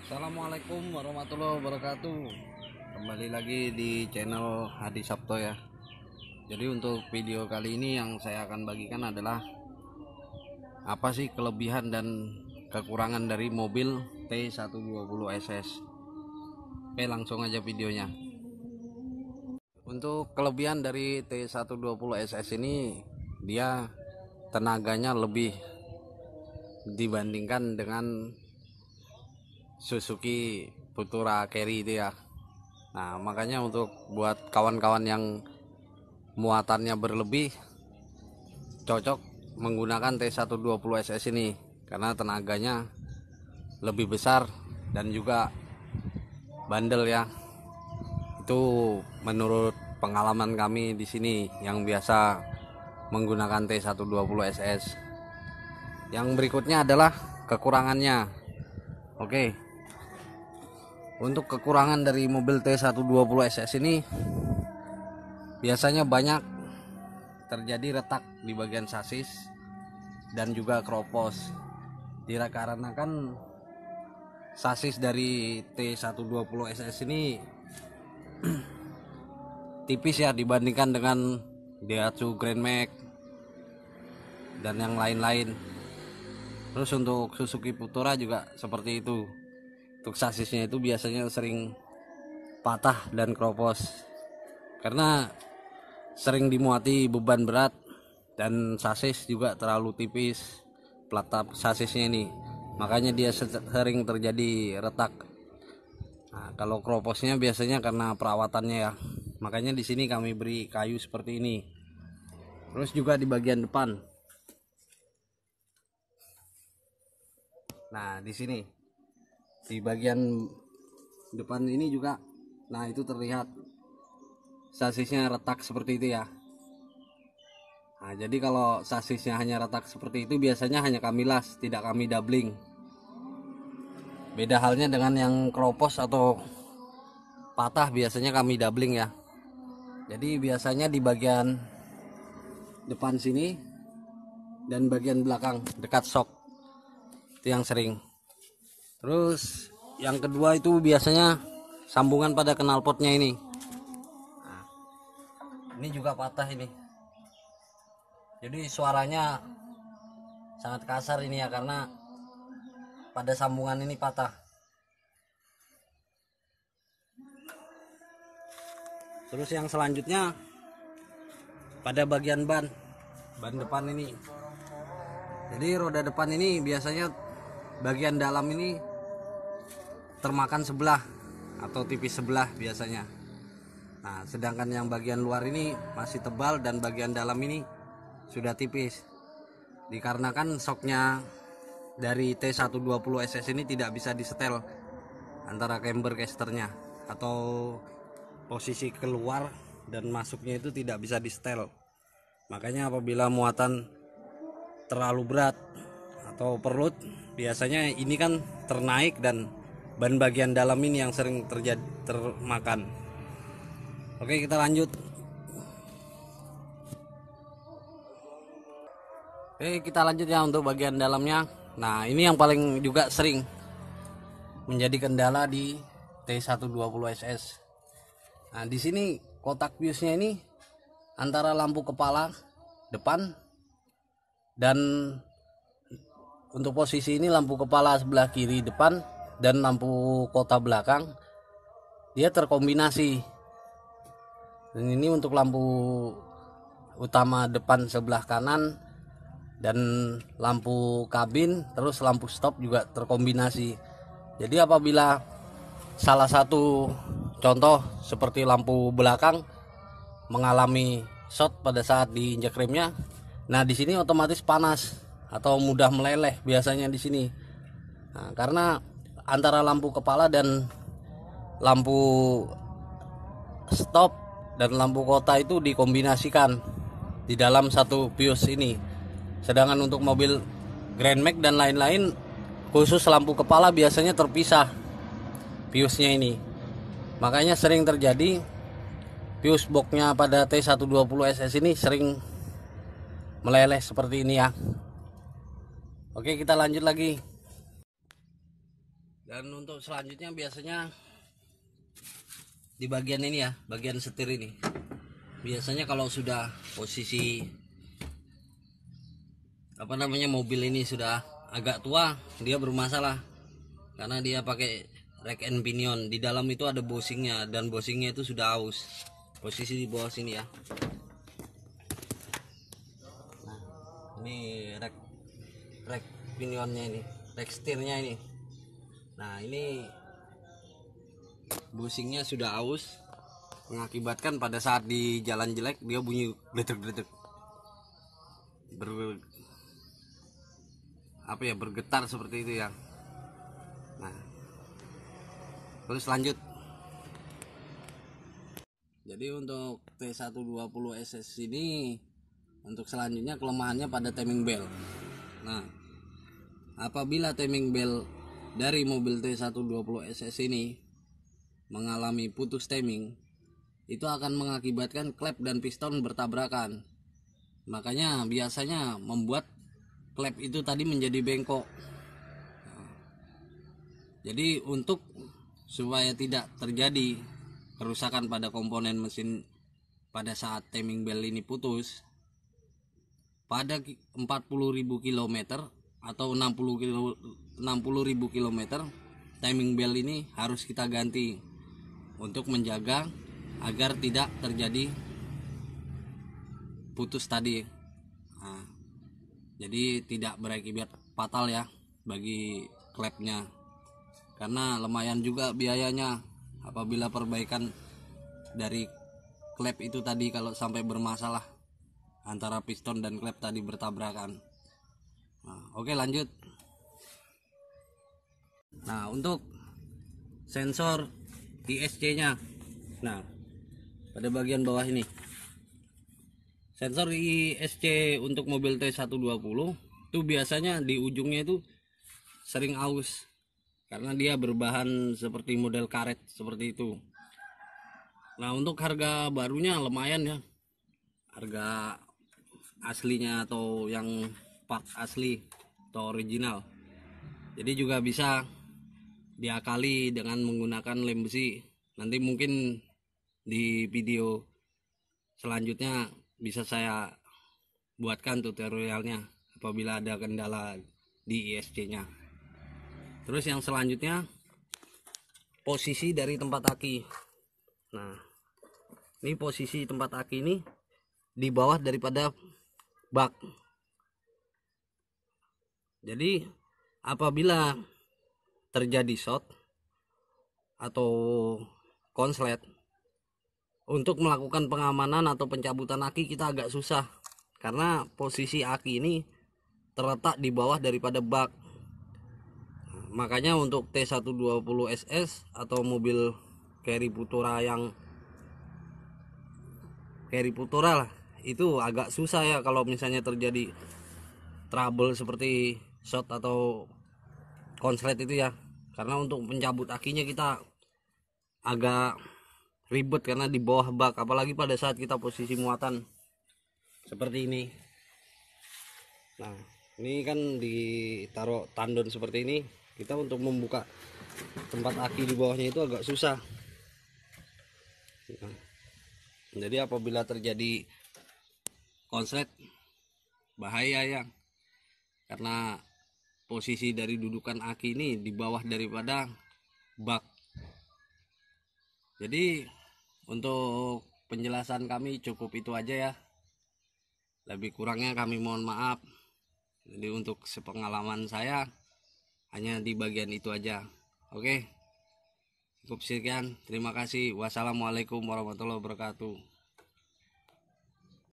Assalamualaikum warahmatullahi wabarakatuh. Kembali lagi di channel Hadi Sabto ya. Jadi untuk video kali ini yang saya akan bagikan adalah apa sih kelebihan dan kekurangan dari mobil T120 SS. Oke, langsung aja videonya. Untuk kelebihan dari T120 SS ini, dia tenaganya lebih dibandingkan dengan Suzuki Futura Carry itu ya. Nah, makanya untuk buat kawan-kawan yang muatannya berlebih, cocok menggunakan T120 SS ini karena tenaganya lebih besar dan juga bandel ya. Itu menurut pengalaman kami di sini yang biasa menggunakan T120 SS. Yang berikutnya adalah kekurangannya. Oke. Untuk kekurangan dari mobil T120 SS ini biasanya banyak terjadi retak di bagian sasis dan juga kropos. Dikarenakan sasis dari T120 SS ini tipis ya dibandingkan dengan Daihatsu Grand Max dan yang lain-lain. Terus untuk Suzuki Futura juga seperti itu. Untuk sasisnya itu biasanya sering patah dan kropos karena sering dimuati beban berat dan sasis juga terlalu tipis plat sasisnya ini, makanya dia sering terjadi retak. Nah, kalau kroposnya biasanya karena perawatannya ya, makanya di sini kami beri kayu seperti ini. Terus juga di bagian depan, nah di sini di bagian depan ini juga, nah itu terlihat sasisnya retak seperti itu ya. Nah, jadi kalau sasisnya hanya retak seperti itu biasanya hanya kami las, tidak kami doubling. Beda halnya dengan yang kropos atau patah, biasanya kami doubling ya. Jadi biasanya di bagian depan sini dan bagian belakang dekat shock itu yang sering. Terus yang kedua itu biasanya sambungan pada knalpotnya ini. Nah, ini juga patah ini. Jadi suaranya sangat kasar ini ya karena pada sambungan ini patah. Terus yang selanjutnya pada bagian ban depan ini. Jadi roda depan ini biasanya bagian dalam ini termakan sebelah atau tipis sebelah biasanya. Nah, sedangkan yang bagian luar ini masih tebal dan bagian dalam ini sudah tipis. Dikarenakan shocknya dari T120 SS ini tidak bisa disetel antara camber casternya atau posisi keluar dan masuknya itu tidak bisa disetel. Makanya apabila muatan terlalu berat atau perlut, biasanya ini kan ternaik dan ban bagian dalam ini yang sering termakan. Oke, kita lanjut. Oke, kita lanjut ya untuk bagian dalamnya. Nah, ini yang paling juga sering menjadi kendala di T120 SS. Nah, di sini kotak fuse-nya ini antara lampu kepala depan dan untuk posisi ini lampu kepala sebelah kiri depan dan lampu kota belakang dia terkombinasi. Dan ini untuk lampu utama depan sebelah kanan dan lampu kabin, terus lampu stop juga terkombinasi. Jadi apabila salah satu contoh seperti lampu belakang mengalami short pada saat diinjak remnya, nah di sini otomatis panas atau mudah meleleh biasanya di sini. Nah, karena antara lampu kepala dan lampu stop dan lampu kota itu dikombinasikan di dalam satu fuse ini. Sedangkan untuk mobil Grand Max dan lain-lain, khusus lampu kepala biasanya terpisah fuse-nya ini. Makanya sering terjadi fuse box-nya pada T120 SS ini sering meleleh seperti ini ya. Oke, kita lanjut lagi. Dan untuk selanjutnya biasanya di bagian ini ya, bagian setir ini. Biasanya kalau sudah posisi mobil ini sudah agak tua, dia bermasalah karena dia pakai rack and pinion. Di dalam itu ada bosingnya, dan bosingnya itu sudah aus. Posisi di bawah sini ya. Nah, ini rack pinionnya ini, rack setirnya ini. Nah, ini bosingnya sudah aus, mengakibatkan pada saat di jalan jelek dia bunyi gledek-gledek, bergetar seperti itu ya. Nah, terus lanjut. Jadi untuk T120 SS ini, untuk selanjutnya kelemahannya pada timing bell. Nah, apabila timing bell dari mobil T120 SS ini mengalami putus timing, itu akan mengakibatkan klep dan piston bertabrakan. Makanya biasanya membuat klep itu tadi menjadi bengkok. Jadi untuk supaya tidak terjadi kerusakan pada komponen mesin pada saat timing bell ini putus, pada 40.000 km atau 60.000 km, timing bell ini harus kita ganti untuk menjaga agar tidak terjadi putus tadi. Nah, jadi tidak berakibat fatal ya bagi klepnya, karena lumayan juga biayanya apabila perbaikan dari klep itu tadi kalau sampai bermasalah antara piston dan klep tadi bertabrakan. Nah, oke, lanjut. Nah, untuk sensor ISC nya, nah pada bagian bawah ini sensor ISC untuk mobil T120 itu biasanya di ujungnya itu sering aus karena dia berbahan seperti model karet seperti itu. Nah, untuk harga barunya lumayan ya, harga aslinya atau yang part asli atau original. Jadi juga bisa diakali dengan menggunakan lem besi. Nanti mungkin di video selanjutnya bisa saya buatkan tutorialnya apabila ada kendala di ISC nya. Terus yang selanjutnya posisi dari tempat aki. Nah, ini posisi tempat aki ini di bawah daripada bak. Jadi apabila terjadi short atau konslet, untuk melakukan pengamanan atau pencabutan aki kita agak susah karena posisi aki ini terletak di bawah daripada bak. Makanya untuk T120 SS atau mobil Carry Futura yang Carry Futura lah, itu agak susah ya kalau misalnya terjadi trouble seperti short atau konslet itu ya, karena untuk mencabut akinya kita agak ribet karena di bawah bak, apalagi pada saat kita posisi muatan seperti ini. Nah, ini kan ditaruh tandon seperti ini, kita untuk membuka tempat aki di bawahnya itu agak susah. Nah, jadi apabila terjadi konslet bahaya ya, karena posisi dari dudukan aki ini di bawah daripada bak. Jadi untuk penjelasan kami cukup itu aja ya, lebih kurangnya kami mohon maaf. Jadi untuk sepengalaman saya hanya di bagian itu aja. Oke, cukup sekian, terima kasih. Wassalamualaikum warahmatullahi wabarakatuh.